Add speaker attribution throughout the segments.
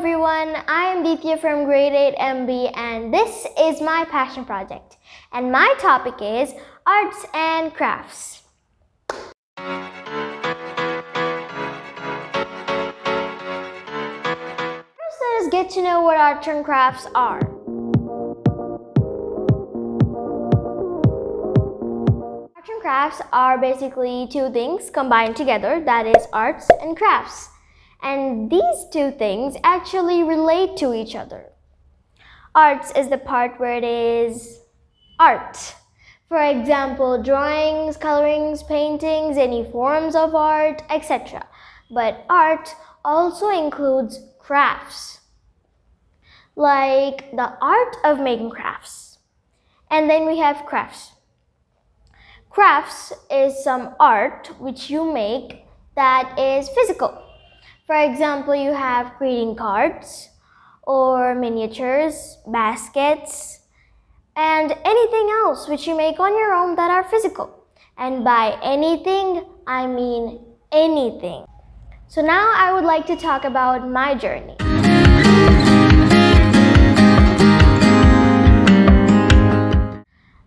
Speaker 1: everyone, I am Ditya from grade 8 MB and this is my passion project and my topic is arts and crafts. First, let us get to know what arts and crafts are. Arts and crafts are basically two things combined together, that is arts and crafts. And these two things actually relate to each other. Arts is the part where it is art. For example, drawings, colorings, paintings, any forms of art, etc. But art also includes crafts, like the art of making crafts. And then we have crafts. Crafts is some art which you make that is physical. For example, you have greeting cards or miniatures, baskets, and anything else which you make on your own that are physical. And by anything, I mean anything. So now I would like to talk about my journey.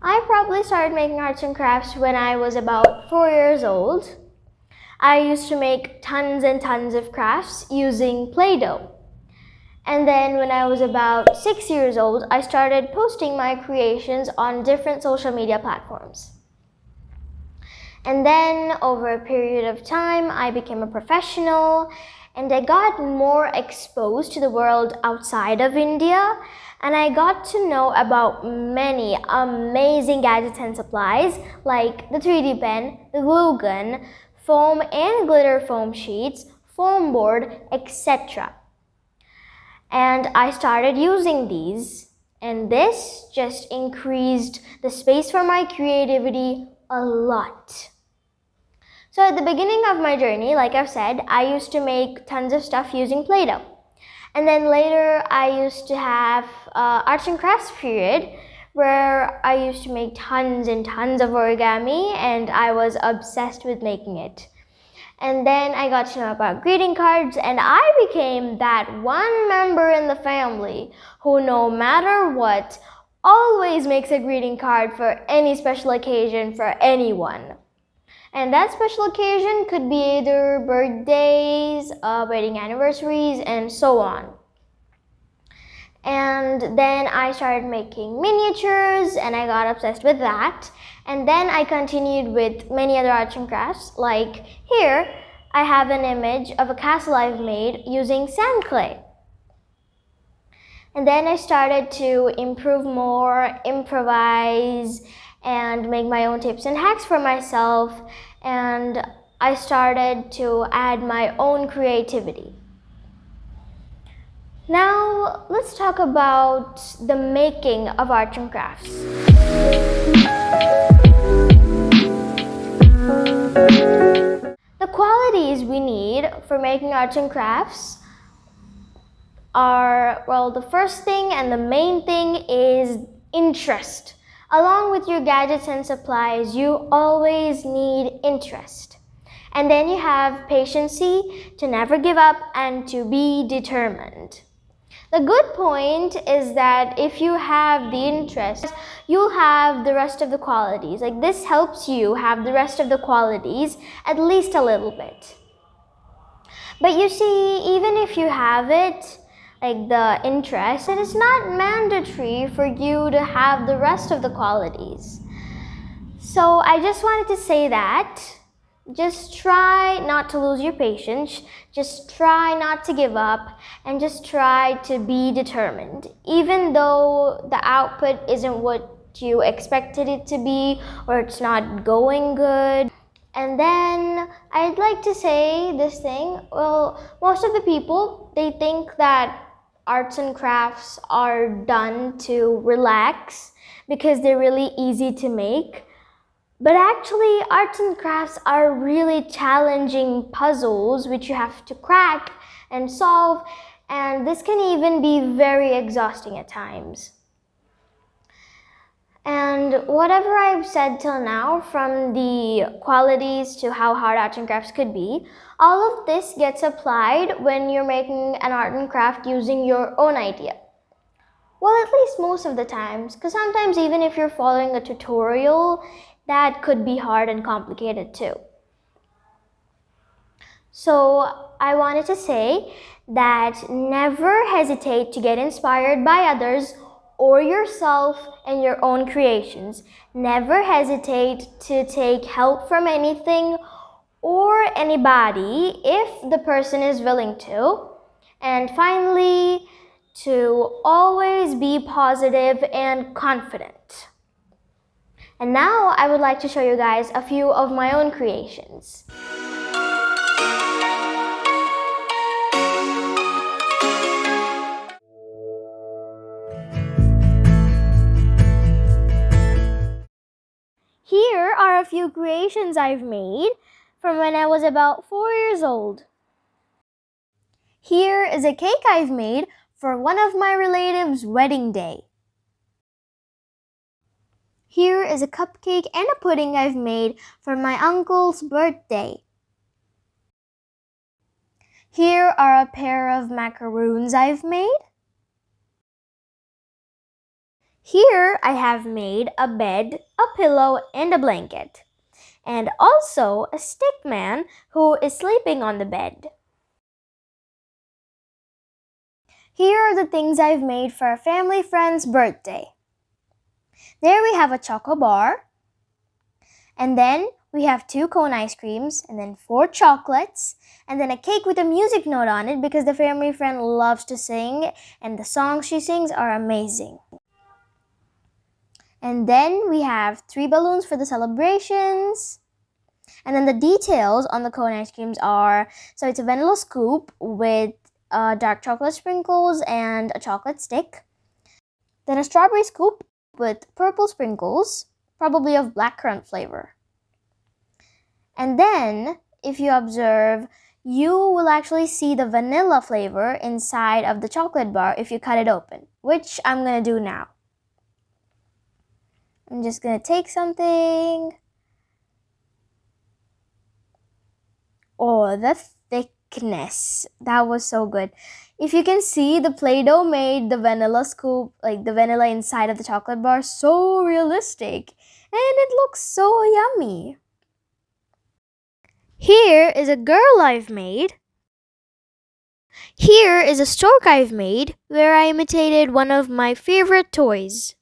Speaker 1: I probably started making arts and crafts when I was about 4 years old. I used to make tons and tons of crafts using Play-Doh. And then when I was about 6 years old, I started posting my creations on different social media platforms. And then over a period of time, I became a professional and I got more exposed to the world outside of India. And I got to know about many amazing gadgets and supplies like the 3D pen, the glue gun, foam and glitter foam sheets, foam board, etc. And I started using these, and this just increased the space for my creativity a lot. So at the beginning of my journey, like I've said, I used to make tons of stuff using Play-Doh. And then later I used to have arts and crafts period where I used to make tons and tons of origami and I was obsessed with making it. And then I got to know about greeting cards and I became that one member in the family who no matter what always makes a greeting card for any special occasion for anyone. And that special occasion could be either birthdays, wedding anniversaries, and so on. And then I started making miniatures and I got obsessed with that. And then I continued with many other arts and crafts. Like here, I have an image of a castle I've made using sand clay. And then I started to improve more, improvise, and make my own tips and hacks for myself. And I started to add my own creativity. Now, let's talk about the making of arts and crafts. The qualities we need for making arts and crafts are, well, the first thing and the main thing is interest. Along with your gadgets and supplies, you always need interest. And then you have patience to never give up and to be determined. The good point is that if you have the interest, you'll have the rest of the qualities. Like this helps you have the rest of the qualities at least a little bit. But you see, even if you have it, like the interest, it is not mandatory for you to have the rest of the qualities. So I just wanted to say that just try not to lose your patience, just try not to give up, and just try to be determined. Even though the output isn't what you expected it to be, or it's not going good. And then I'd like to say this thing, well, most of the people, they think that arts and crafts are done to relax because they're really easy to make. But actually, arts and crafts are really challenging puzzles which you have to crack and solve, and this can even be very exhausting at times. And whatever I've said till now, from the qualities to how hard arts and crafts could be, all of this gets applied when you're making an art and craft using your own idea. Well, at least most of the times, because sometimes even if you're following a tutorial, that could be hard and complicated too. So I wanted to say that never hesitate to get inspired by others or yourself and your own creations. Never hesitate to take help from anything or anybody if the person is willing to. And finally, to always be positive and confident. And now I would like to show you guys a few of my own creations. Here are a few creations I've made from when I was about 4 years old. Here is a cake I've made for one of my relatives' wedding day. Here is a cupcake and a pudding I've made for my uncle's birthday. Here are a pair of macaroons I've made. Here I have made a bed, a pillow, and a blanket. And also a stick man who is sleeping on the bed. Here are the things I've made for a family friend's birthday. There we have a choco bar. And then we have 2 cone ice creams, and then 4 chocolates, and then a cake with a music note on it because the family friend loves to sing and the songs she sings are amazing. And then we have 3 balloons for the celebrations. And then the details on the cone ice creams are, so it's a vanilla scoop with dark chocolate sprinkles and a chocolate stick. Then a strawberry scoop with purple sprinkles, probably of blackcurrant flavor. And then, if you observe, you will actually see the vanilla flavor inside of the chocolate bar if you cut it open, which I'm going to do now. I'm just going to take something. Oh, the thickness. That was so good. If you can see, the Play-Doh made the vanilla scoop, like the vanilla inside of the chocolate bar, so realistic. And it looks so yummy. Here is a girl I've made. Here is a stork I've made where I imitated one of my favorite toys.